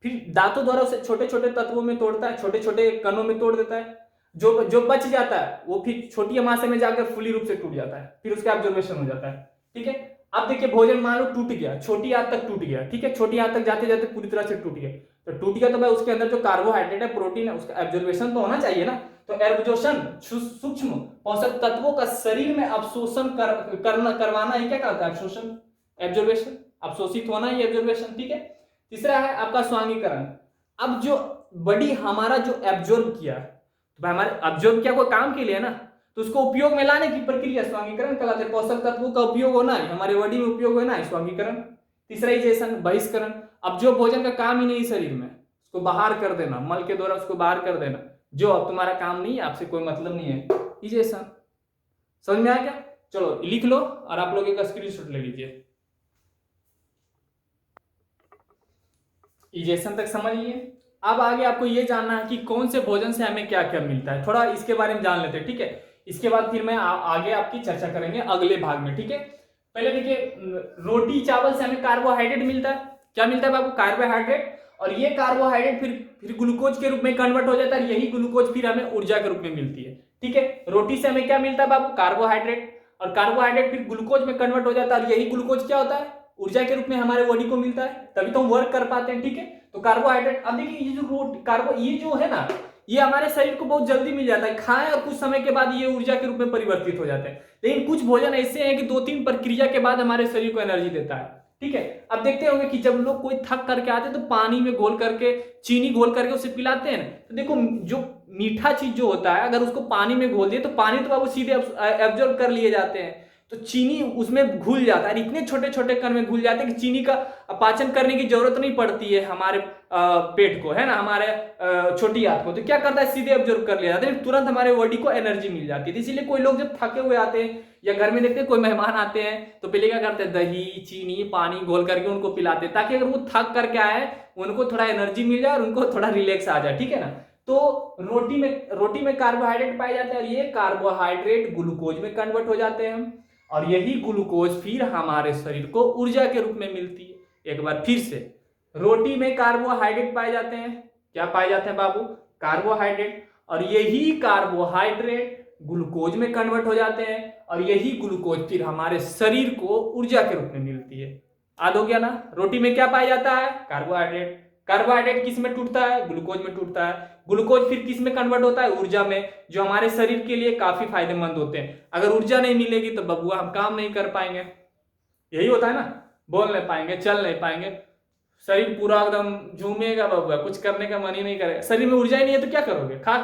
फिर दांतों द्वारा उसे छोटे छोटे तत्वों में तोड़ता है, छोटे छोटे कणों में तोड़ देता है। जो जो बच जाता है वो फिर छोटी अमाशय में जाकर फुली रूप से टूट जाता है, फिर उसका एब्जॉर्प्शन हो जाता है, ठीक है। अब देखिए भोजन मान लो टूट गया, छोटी आंत तक टूट गया, ठीक है, छोटी आंत तक जाते जाते पूरी तरह से टूट गया। तो टूट गया तो भाई उसके अंदर जो कार्बोहाइड्रेट है, प्रोटीन है, उसका एब्जॉर्प्शन तो होना चाहिए ना। तो एब्जॉर्प्शन, सूक्ष्म पोषक तत्वों का शरीर में अवशोषण करवाना, ये क्या कहता है? अवशोषण, एब्जॉर्प्शन, अवशोषित होना ही एब्जॉर्प्शन, ठीक है। तीसरा है आपका स्वांगीकरण। अब जो बॉडी हमारा जो एब्जॉर्ब किया, तो भाई हमारे एब्जॉर्ब किया कोई काम के लिए ना, तो उसको उपयोग में लाने की प्रक्रिया स्वांगीकरण कहलाते हैं। पोषक तत्वों का उपयोग होना है, हमारे बॉडी में उपयोग होना है, स्वांगीकरण। तीसरा इजेशन, बहिष्करण। अब जो भोजन का काम ही नहीं शरीर में, उसको बाहर कर देना, मल के द्वारा उसको बाहर कर देना, जो अब तुम्हारा काम नहीं है, आपसे कोई मतलब नहीं है, इजेशन। समझ में आया क्या? चलो लिख लो और आप लोग एक स्क्रीनशॉट ले लीजिए। इजेशन तक समझ लिए। अब आगे आपको ये जानना है कि कौन से भोजन से हमें क्या क्या मिलता है, थोड़ा इसके बारे में जान लेते हैं, ठीक है। इसके बाद फिर मैं आगे आपकी चर्चा करेंगे अगले भाग में, ठीक है। पहले देखिए, रोटी चावल से हमें कार्बोहाइड्रेट मिलता है। क्या मिलता है बाबू? कार्बोहाइड्रेट। और ये कार्बोहाइड्रेट फिर ग्लूकोज के रूप में कन्वर्ट हो जाता है, यही ग्लूकोज फिर हमें ऊर्जा के रूप में मिलती है, ठीक है। रोटी से हमें क्या मिलता है बाबू? कार्बोहाइड्रेट। और कार्बोहाइड्रेट फिर ग्लूकोज में कन्वर्ट हो जाता है, और यही ग्लूकोज क्या होता है? ऊर्जा के रूप में हमारे बॉडी को मिलता है, तभी तो हम वर्क कर पाते हैं, ठीक है। तो कार्बोहाइड्रेट, अब देखिए ये जो ये जो है ना, ये हमारे शरीर को बहुत जल्दी मिल जाता है, खाएं और कुछ समय के बाद ये ऊर्जा के रूप में परिवर्तित हो जाते हैं। लेकिन कुछ भोजन ऐसे हैं कि 2-3 प्रक्रिया के बाद हमारे शरीर को एनर्जी देता है, ठीक है। अब देखते होंगे कि जब लोग कोई थक करके आते हैं तो पानी में घोल करके, चीनी घोल करके उसे पिलाते हैं। तो देखो जो मीठा चीज जो होता है, अगर उसको पानी में घोल दिए तो पानी तो बाबू सीधे एब्जॉर्ब कर लिए जाते हैं, तो चीनी उसमें घुल जाता है, इतने छोटे छोटे कण में घुल जाते हैं कि चीनी का पाचन करने की जरूरत नहीं पड़ती है हमारे पेट को, है ना, हमारे छोटी आंत को। तो क्या करता है? सीधे एब्जॉर्ब कर लिया जाता है, तुरंत हमारे बॉडी को एनर्जी मिल जाती है। इसीलिए कोई लोग जब थके हुए आते हैं या घर में देखते हैं कोई मेहमान आते हैं तो पहले क्या करते हैं? दही, चीनी, पानी घोल करके उनको पिलाते हैं, ताकि अगर वो थक करके आए उनको थोड़ा एनर्जी मिल जाए और उनको थोड़ा रिलैक्स आ जाए, ठीक है ना। तो रोटी में कार्बोहाइड्रेट पाए जाते हैं, और ये कार्बोहाइड्रेट ग्लूकोज में कन्वर्ट हो जाते हैं, और यही ग्लूकोज फिर हमारे शरीर को ऊर्जा के रूप में मिलती है। एक बार फिर से, रोटी में कार्बोहाइड्रेट पाए जाते हैं। क्या पाए जाते हैं बाबू? कार्बोहाइड्रेट। और यही कार्बोहाइड्रेट ग्लूकोज में कन्वर्ट हो जाते हैं, और यही ग्लूकोज फिर हमारे शरीर को ऊर्जा के रूप में मिलती है। याद हो गया ना? रोटी में क्या पाया जाता है? कार्बोहाइड्रेट। कार्बोहाइड्रेट किस में टूटता है? ग्लूकोज में टूटता है। ग्लूकोज फिर किस में कन्वर्ट होता है? ऊर्जा में, जो हमारे शरीर के लिए काफी फायदेमंद होते हैं। अगर ऊर्जा नहीं मिलेगी तो बबुआ हम काम नहीं कर पाएंगे, यही होता है ना, बोल नहीं पाएंगे, चल नहीं पाएंगे, शरीर पूरा एकदम झूमेगा बबुआ, कुछ करने का मन ही नहीं करेगा। शरीर में ऊर्जा ही नहीं है तो क्या करोगे? खा।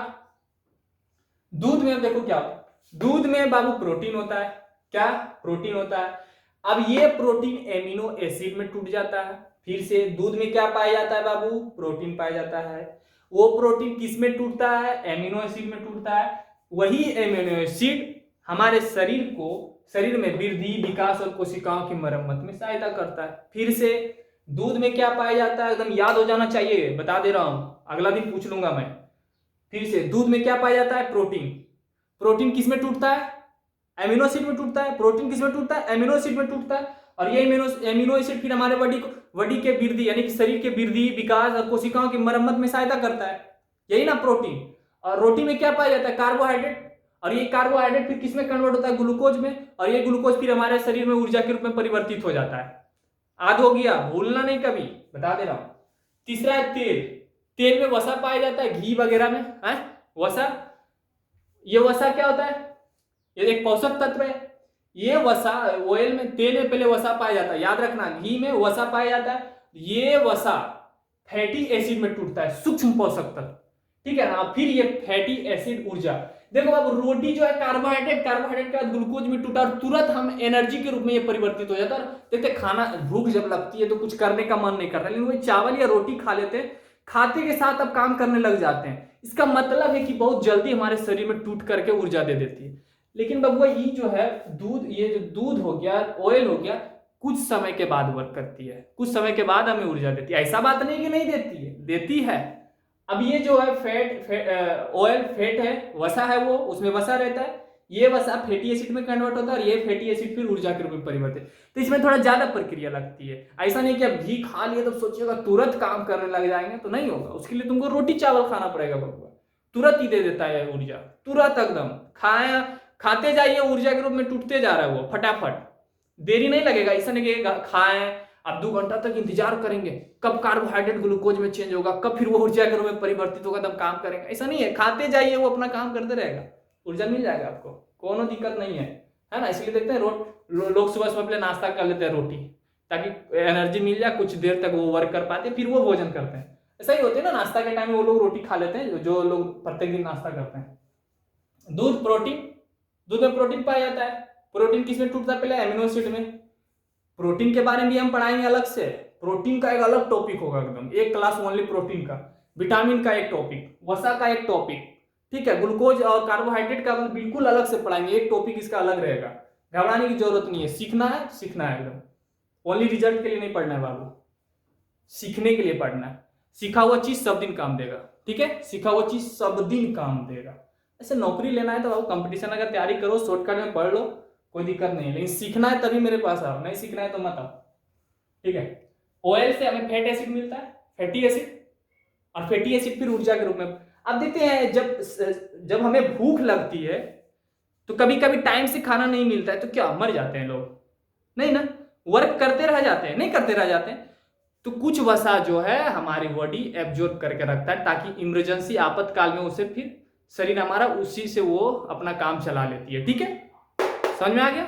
दूध में देखो क्या होता है, दूध में बाबू प्रोटीन होता है। क्या? प्रोटीन होता है। अब ये प्रोटीन एमिनो एसिड में टूट जाता है। फिर से दूध में क्या पाया जाता है बाबू? प्रोटीन पाया जाता है। वो प्रोटीन किस में टूटता है? एमिनो एसिड में टूटता है। वही एमिनो एसिड हमारे शरीर में वृद्धि, विकास और कोशिकाओं की मरम्मत में सहायता करता है। फिर से दूध में क्या पाया जाता है? एकदम याद हो जाना चाहिए, बता दे रहा हूं, अगला दिन पूछ लूंगा मैं। फिर से दूध में क्या पाया जाता है? प्रोटीन। प्रोटीन किस में टूटता है? एमिनो एसिड में टूटता है। प्रोटीन किस में टूटता है? एमिनो एसिड में टूटता है। और ये एमिनो एसिड फिर हमारे बॉडी के वृद्धि, यानी कि शरीर के वृद्धि, विकास और कोशिकाओं की मरम्मत में सहायता करता है, यही ना प्रोटीन। और रोटी में क्या पाया जाता है? कार्बोहाइड्रेट। और ये कार्बोहाइड्रेट फिर किस में कन्वर्ट होता है? ग्लूकोज में। और ये ग्लूकोज फिर हमारे शरीर में ऊर्जा के रूप में परिवर्तित हो जाता है। याद हो गया? भूलना नहीं कभी, बता दे रहा हूं। तीसरा है तेल। तेल में वसा पाया जाता है, घी वगैरह में है वसा। ये वसा क्या होता है? ये एक पोषक तत्व है। ये वसा ऑयल में, तेल में पहले वसा पाया जाता है, याद रखना, घी में वसा पाया जाता है। ये वसा फैटी एसिड में टूटता है, सूक्ष्म पोषक तत्व, ठीक है ना। फिर ये फैटी एसिड ऊर्जा। देखो अब रोटी जो है कार्बोहाइड्रेट, कार्बोहाइड्रेट के बाद ग्लूकोज में टूटा और तुरंत हम एनर्जी के रूप में ये परिवर्तित हो जाता है। देखते खाना, भूख जब लगती है तो कुछ करने का मन नहीं करता, लेकिन वही चावल या रोटी खा लेते हैं, खाते के साथ अब काम करने लग जाते हैं। इसका मतलब है कि बहुत जल्दी हमारे शरीर में टूट करके ऊर्जा दे देती है। लेकिन बबुआ ये जो है दूध, ये जो दूध हो गया, ऑयल हो गया, कुछ समय के बाद वर्क करती है, कुछ समय के बाद हमें ऊर्जा देती है। ऐसा बात नहीं कि नहीं देती है, देती है। अब ये जो है ऑयल फैट है, वसा है, वो उसमें वसा रहता है, ये वसा फैटी एसिड में कन्वर्ट होता है और ये फैटी एसिड फिर ऊर्जा के रूप में परिवर्तित। तो इसमें थोड़ा ज्यादा प्रक्रिया लगती है। ऐसा नहीं कि अब घी खा लिया तो सोचिएगा तुरंत काम करने लग जाएंगे, तो नहीं होगा। उसके लिए तुमको रोटी चावल खाना पड़ेगा बबुआ, तुरंत ही दे देता है ऊर्जा, तुरंत एकदम। खाते जाइए, ऊर्जा के रूप में टूटते जा रहा है वो फटाफट, देरी नहीं लगेगा। ऐसा नहीं कि खाएं अब 2 घंटा तक इंतजार करेंगे कब कार्बोहाइड्रेट ग्लूकोज में चेंज होगा, कब फिर वो ऊर्जा के रूप में परिवर्तित होगा, तब काम करेंगे। ऐसा नहीं है, खाते जाइए, वो अपना काम करते रहेगा, ऊर्जा मिल जाएगा आपको, कोनो दिक्कत नहीं है ना। इसलिए देखते हैं लोग सुबह सुबह पहले नाश्ता कर लेते हैं रोटी, ताकि एनर्जी मिल जाए, कुछ देर तक वो वर्क कर पाते, फिर वो भोजन करते हैं। ऐसा ही होता है ना, नाश्ता के टाइम में वो लोग रोटी खा लेते हैं, जो लोग प्रत्येक दिन नाश्ता करते हैं। दूध, प्रोटीन, दूध में प्रोटीन पाया जाता है। प्रोटीन किसमें टूटता है? पहले एमिनो एसिड में। प्रोटीन के बारे में भी हम पढ़ाएंगे अलग से, प्रोटीन का एक अलग टॉपिक होगा एकदम, एक क्लास ओनली प्रोटीन का। विटामिन का एक टॉपिक, वसा का एक टॉपिक, ठीक है। ग्लूकोज और कार्बोहाइड्रेट का बिल्कुल अलग से पढ़ाएंगे, एक टॉपिक इसका अलग रहेगा। घबराने की जरूरत नहीं है, सीखना है, सीखना है एकदम। ओनली रिजल्ट के लिए नहीं पढ़ना है बाबू, सीखने के लिए पढ़ना है। सीखा हुआ चीज सब दिन काम देगा, ठीक है, सीखा हुआ चीज सब दिन काम देगा। ऐसे नौकरी लेना है तो बाबू कंपटीशन अगर तैयारी करो, शॉर्टकट में पढ़ लो, कोई दिक्कत नहीं है। लेकिन सीखना है तभी मेरे पास आओ, नहीं सीखना है तो मत आओ, ठीक है। ऑयल से हमें फैट एसिड मिलता है, फैटी एसिड, और फैटी एसिड फिर ऊर्जा के रूप में। अब देखते हैं जब हमें भूख लगती है तो कभी कभी टाइम से खाना नहीं मिलता है तो क्या मर जाते हैं लोग? नहीं ना, वर्क करते रह जाते हैं, नहीं करते रह जाते हैं। तो कुछ वसा जो है हमारी बॉडी एब्जॉर्ब करके रखता है, ताकि इमरजेंसी आपातकाल में उसे फिर शरीर हमारा उसी से वो अपना काम चला लेती है, ठीक है। समझ में आ गया?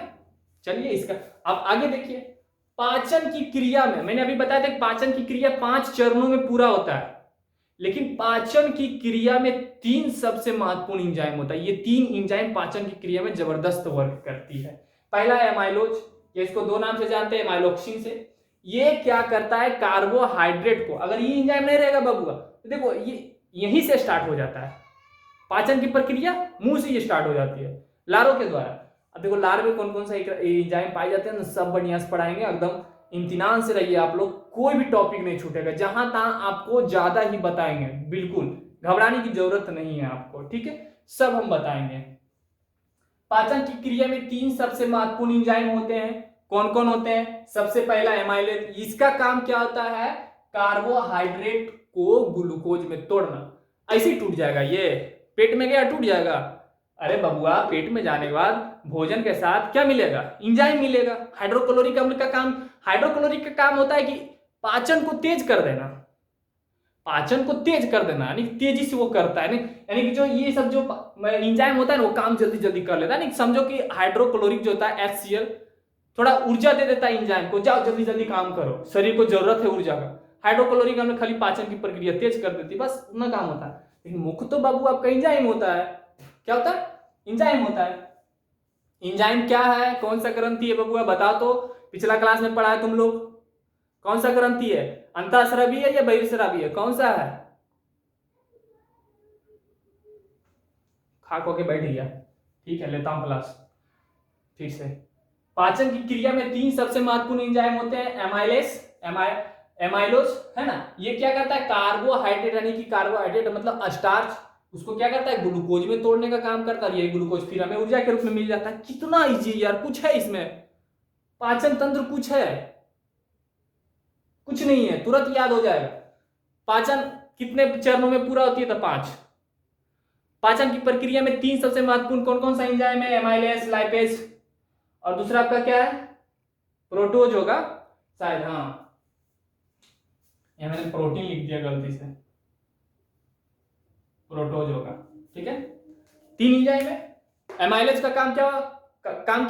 चलिए इसका अब आगे देखिए। पाचन की क्रिया में मैंने अभी बताया था, पाचन की क्रिया 5 चरणों में पूरा होता है, लेकिन पाचन की क्रिया में 3 सबसे महत्वपूर्ण इंजाइम होता है। ये 3 इंजाइम पाचन की क्रिया में जबरदस्त वर्क करती है। पहला है एमाइलोज, ये इसको 2 नाम से जानते हैं, एमाइलोक्सिन से। ये क्या करता है? कार्बोहाइड्रेट को, अगर ये इंजाइम नहीं रहेगा बबुआ तो देखो ये यहीं से स्टार्ट हो जाता है पाचन की प्रक्रिया, मुंह से ये स्टार्ट हो जाती है लारों के द्वारा। अब देखो लार में कौन कौन सा एंजाइम पाए जाते हैं, सब बढ़िया से पढ़ाएंगे, एकदम इम्तिनान से रहिए आप लोग, कोई भी टॉपिक नहीं छूटेगा, जहां तहां आपको ज्यादा ही बताएंगे, बिल्कुल घबराने की जरूरत नहीं है आपको, ठीक है, सब हम बताएंगे। पाचन की क्रिया में 3 सबसे महत्वपूर्ण एंजाइम होते हैं, कौन कौन होते हैं? सबसे पहला एमाइलेज, इसका काम क्या होता है? कार्बोहाइड्रेट को ग्लूकोज में तोड़ना। ऐसे ही टूट जाएगा, ये पेट में गया टूट जाएगा। अरे बबुआ, पेट में जाने के बाद भोजन के साथ क्या मिलेगा? एंजाइम मिलेगा। हाइड्रोक्लोरिक अम्ल का काम, हाइड्रोक्लोरिक का काम होता है कि पाचन को तेज कर देना, पाचन को तेज कर देना, यानी तेजी से वो करता है, यानी कि जो ये सब जो एंजाइम होता है ना, वो काम जल्दी जल्दी कर लेता है। नहीं समझो कि हाइड्रोक्लोरिक जो होता है HCl थोड़ा ऊर्जा दे देता है एंजाइम को, जाओ जल्दी जल्दी काम करो, शरीर को जरूरत है ऊर्जा का। हाइड्रोक्लोरिक अम्ल खाली पाचन की प्रक्रिया तेज कर देती है, बस उतना काम होता है। लेकिन मुख्य तो बाबू आपका एंजाइम होता है। क्या होता है? एंजाइम होता है। एंजाइम क्या है? कौन सा ग्रंथि है बबुआ बता तो, पिछला क्लास में पढ़ा है तुम लोग। कौन सा ग्रंथि है? अंतःस्रावी है या बहिर्स्रावी है? कौन सा है? खाक होके बैठ गया, ठीक है, लेता हूं क्लास ठीक से। पाचन की क्रिया में 3 सबसे महत्वपूर्ण एंजाइम होते हैं, एमाइलोज, है ना। ये क्या करता है? कार्बोहाइड्रेट, यानी कि कार्बोहाइड्रेट मतलब स्टार्च, उसको क्या करता है? ग्लूकोज में तोड़ने का काम करता है। ये ग्लूकोज फिर हमें ऊर्जा के रूप में मिल जाता है। कितना इजी यार, कुछ है इसमें, पाचन तंत्र कुछ है, कुछ नहीं है, तुरंत याद हो जाएगा। पाचन कितने चरणों में पूरा होती है? तो 5। पाचन की प्रक्रिया में 3 सबसे महत्वपूर्ण कौन कौन सा एंजाइम है? एमाइलेज, लाइपेज, और दूसरा आपका क्या है? प्रोटोज होगा शायद, हाँ यहाँ मैंने प्रोटीन लिख दिया गलती से, प्रोटोज होगा, ठीक है। 3 एंजाइम है। एमाइलेज का काम क्या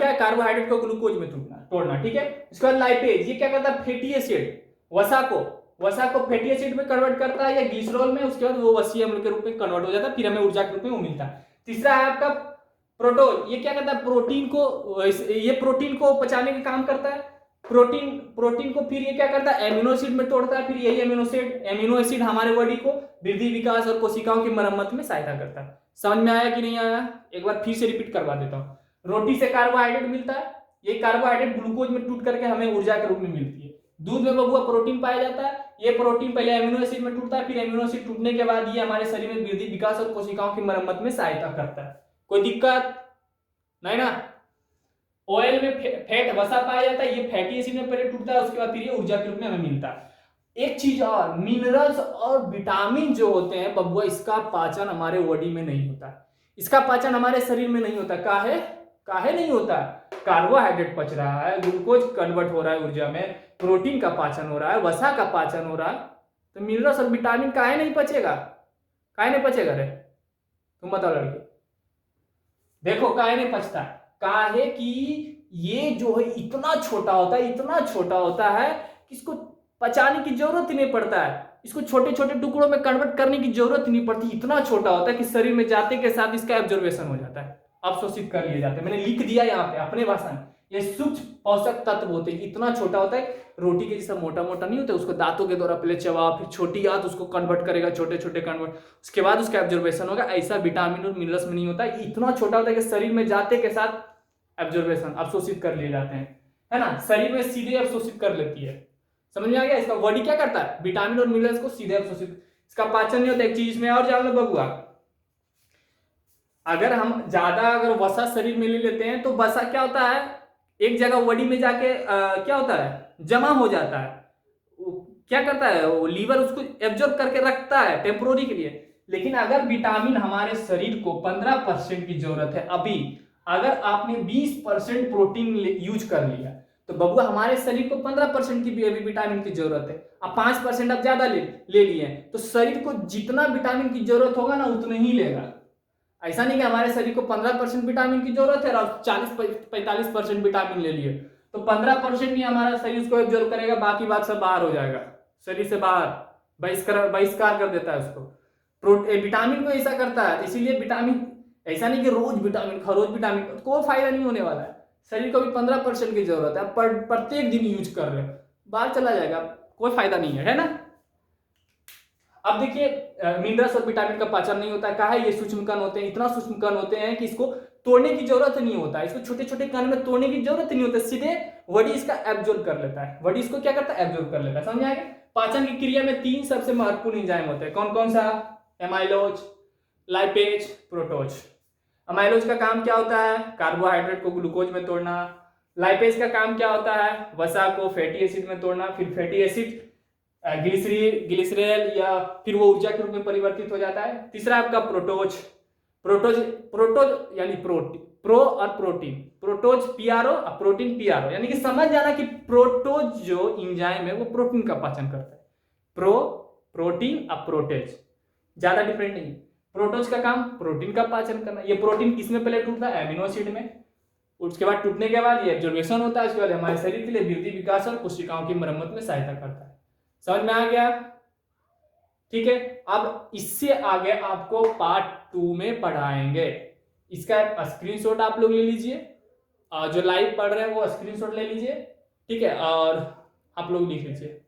है? कार्बोहाइड्रेट को ग्लूकोज में तोड़ना, ठीक है। इसके बाद लाइपेज, ये क्या करता है? फैटी एसिड, वसा को फैटी एसिड में कन्वर्ट करता है या ग्लिसरॉल में, उसके बाद वो वसीय अम्ल के रूप में कन्वर्ट हो जाता है, फिर हमें ऊर्जा के रूप में वो मिलता है। तीसरा है आपका प्रोटोज, ये क्या करता है? प्रोटीन को पचाने का काम करता है। प्रोटीन को फिर ये क्या करता है? एमिनो एसिड में तोड़ता है, फिर यही एमिनो एसिड हमारे बॉडी को वृद्धि, विकास और कोशिकाओं की मरम्मत में सहायता करता है। समझ में आया कि नहीं आया? एक बार फिर से रिपीट करवा देता हूं। रोटी से कार्बोहाइड्रेट मिलता है, ये कार्बोहाइड्रेट ग्लूकोज में टूट करके हमें ऊर्जा के रूप में मिलती है। दूध में बबुआ प्रोटीन पाया जाता है, ये प्रोटीन पहले एमिनो एसिड में टूटता है, फिर एमिनो एसिड टूटने के बाद ये हमारे शरीर में वृद्धि, विकास और कोशिकाओं की मरम्मत में सहायता करता है। कोई दिक्कत नहीं ना? ऑयल में फैट, वसा पाया जाता है, ये फैटी एसिड में पहले टूटता है, उसके बाद फिर ये ऊर्जा के रूप में हमें मिलता है। एक चीज और, मिनरल्स और विटामिन जो होते हैं बबुआ, इसका पाचन हमारे बॉडी में नहीं होता, इसका पाचन हमारे शरीर में नहीं होता। काहे नहीं होता? कार्बोहाइड्रेट पच रहा है, ग्लूकोज कन्वर्ट हो रहा है ऊर्जा में, प्रोटीन का पाचन हो रहा है, वसा का पाचन हो रहा है, तो मिनरल्स और विटामिन काहे नहीं पचेगा? रे तुम बताओ लड़के, देखो काहे नहीं पचता? काहे कि ये जो है इतना छोटा होता है कि इसको पचाने की जरूरत ही नहीं पड़ता है, इसको छोटे छोटे टुकड़ों में कन्वर्ट करने की जरूरत ही नहीं पड़ती। इतना छोटा होता है कि शरीर में जाते के साथ इसका एब्जॉर्बेशन हो जाता है, अवशोषित कर लिए जाते हैं। मैंने लिख दिया यहाँ पे अपने भाषा में, ये सूक्ष्म पोषक तत्व होते हैं, इतना छोटा होता है, रोटी के जैसा मोटा नहीं होता, उसको दांतों के द्वारा पहले चबा, फिर छोटी आंत उसको कन्वर्ट करेगा, छोटे छोटे कन्वर्ट, उसके बाद उसका एब्जॉर्बेशन होगा। ऐसा विटामिन और मिनरल्स में नहीं होता, इतना छोटा होता है कि शरीर में जाते के साथ एब्जॉर्बेशन, अवशोषित कर लिए जाते हैं, है ना, शरीर में सीधे अवशोषित कर लेती है। समझ में आ गया? इसका बॉडी क्या करता है? विटामिन और मिनरल्स को सीधे अवशोषित, इसका पाचन नहीं होता। एक चीज में और जान लो बबुआ, अगर हम ज्यादा वसा शरीर में ले लेते हैं तो वसा क्या होता है? एक जगह बॉडी में जाके क्या होता है? जमा हो जाता है। क्या करता है? वो लीवर उसको एब्जॉर्ब करके रखता है टेम्पोररी के लिए। लेकिन अगर विटामिन हमारे शरीर को 15% की जरूरत है, अभी अगर आपने 20% प्रोटीन यूज कर लिया तो बबुआ हमारे शरीर को 15% की भी विटामिन की जरूरत है। अब 5% आप ज्यादा ले लिए तो शरीर को जितना विटामिन की जरूरत होगा ना उतना ही लेगा। ऐसा नहीं कि हमारे शरीर को 15% विटामिन की जरूरत है और 40-45% विटामिन ले लिए तो 15% ही हमारा शरीर उसको एब्जॉर्ब करेगा, बाकी बात सब बाहर हो जाएगा, शरीर से बाहर बहिष्कार कर देता है उसको। विटामिन को ऐसा करता है, इसीलिए विटामिन ऐसा नहीं कि रोज विटामिन खाओ, रोज विटामिन कोई फायदा नहीं होने वाला है। शरीर को भी 15% की जरूरत है, प्रत्येक दिन यूज कर रहे हो, बाहर चला जाएगा, कोई फायदा नहीं है ना। अब देखिए मिनरल्स और विटामिन का पाचन नहीं होता, कहा है ये सूक्ष्म कण होते हैं, इतना सूक्ष्म कण होते हैं कि इसको तोड़ने की जरूरत नहीं होता, इसको छोटे छोटे कण में तोड़ने की जरूरत नहीं होता, सीधे बॉडी इसका एब्जॉर्ब कर लेता है। बॉडी इसको क्या करता है? एब्जॉर्ब कर लेता है। समझ आएगा? पाचन की क्रिया में 3 सबसे महत्वपूर्ण एंजाइम होते हैं। कौन कौन सा? Amylose, lipase, प्रोटोज। एमाइलोज का काम क्या होता है? कार्बोहाइड्रेट को ग्लूकोज में तोड़ना। लाइपेज का काम क्या होता है? वसा को फैटी एसिड में तोड़ना, फिर फैटी एसिड ग्लिसरेल या फिर वो ऊर्जा के रूप में परिवर्तित हो जाता है। तीसरा आपका प्रोटोज यानी प्रो और प्रोटीन, प्रोटोज पीआरओ और प्रोटीन पीआरओ, यानी कि समझ जाना कि प्रोटोज जो एंजाइम है वो प्रोटीन का पाचन करता है। प्रोटीन और प्रोटेज ज्यादा डिफरेंट नहीं। प्रोटोज का काम प्रोटीन का पाचन करना। ये प्रोटीन किसमें पहले टूटता है? एमिनो एसिड में। उसके बाद टूटने के बाद ये एब्जॉर्बेशन होता है, उसके बाद हमारे शरीर के लिए वृद्धि, विकास और कोशिकाओं की मरम्मत में सहायता करता है। समझ में आ गया? ठीक है, अब इससे आगे आपको पार्ट 2 में पढ़ाएंगे। इसका स्क्रीनशॉट आप लोग ले लीजिए, जो लाइव पढ़ रहे हैं वो स्क्रीनशॉट ले लीजिए, ठीक है, और आप लोग लिख लीजिए।